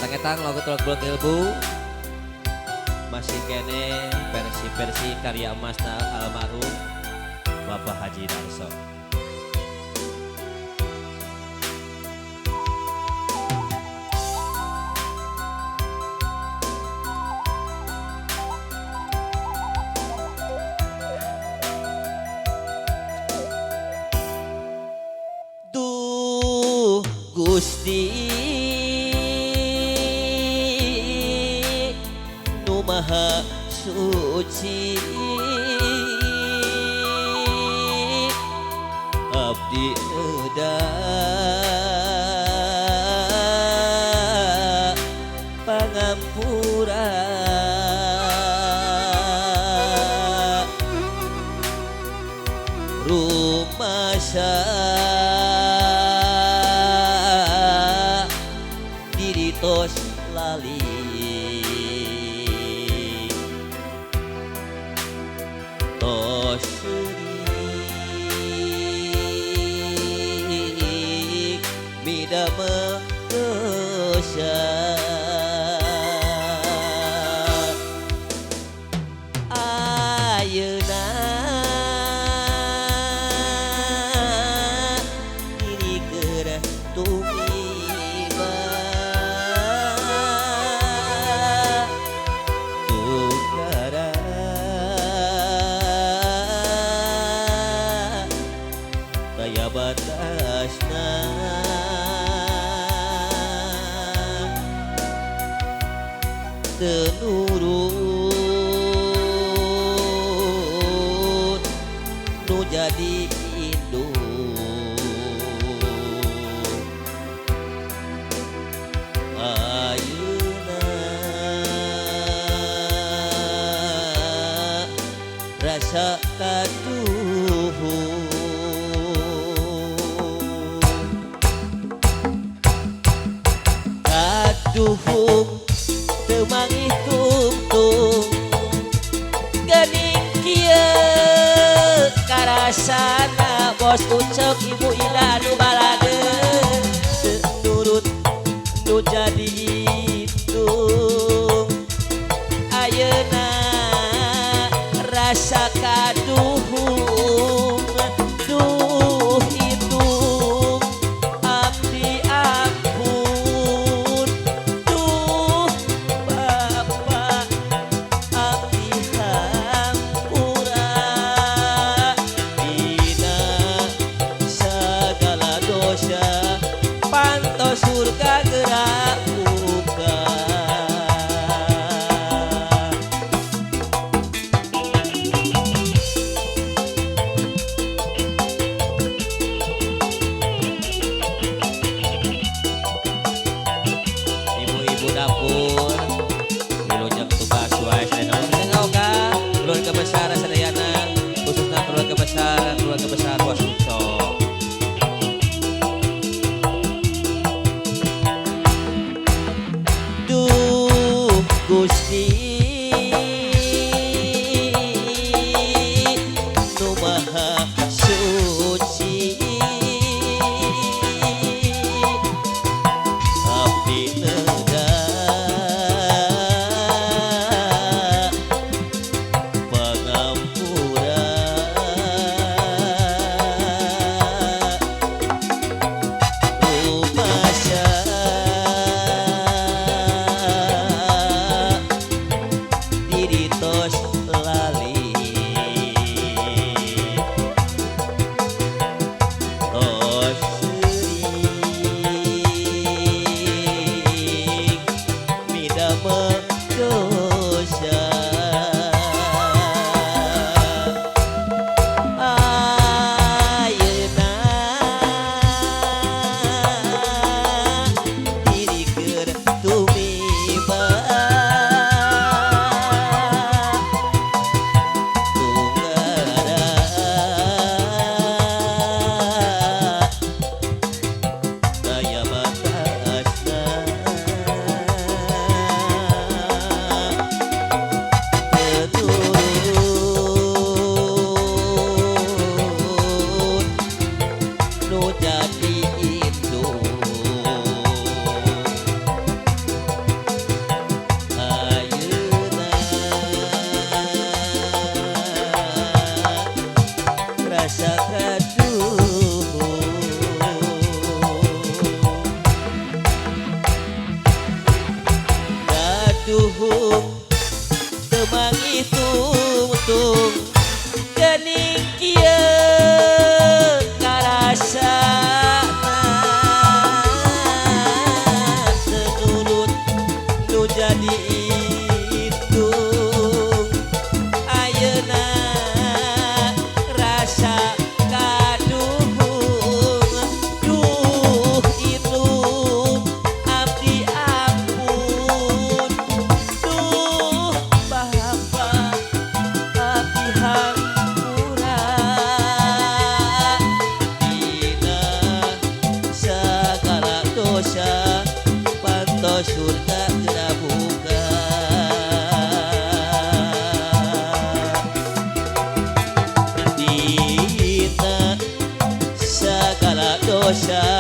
Tangetang lagu telok bulak ilmu masih kene versi karya emasna almarhum Bapak Haji Darso. Duh Gusti Nu Maha Suci, abdi euda pangampura, rumasa diri tos lali, tos seurik midama dosa. Ayeuna diri keur tumiba tugara daya batasna teu nurut nu jadi induk. Ayeuna rasa kaduhung teu mangih tungtung geuning kieu karasana bos ucok ibu ila nu baladeun teu nurut nu jadi indung. Ayeuna rasa kaduhung duh indung abdi ampun duh Bapa abdi hampura dina segala dosa pantos surga gerak buka. Ibu-ibu dapur wilujeng tugas wae sadaya ngau ka keluarga besar sadayana khususna keluarga besar Bos Ucok. Duh Gusti Nu Maha Suci, abdi euda pangampura, rumasa surga kita buka. Dita segala dosa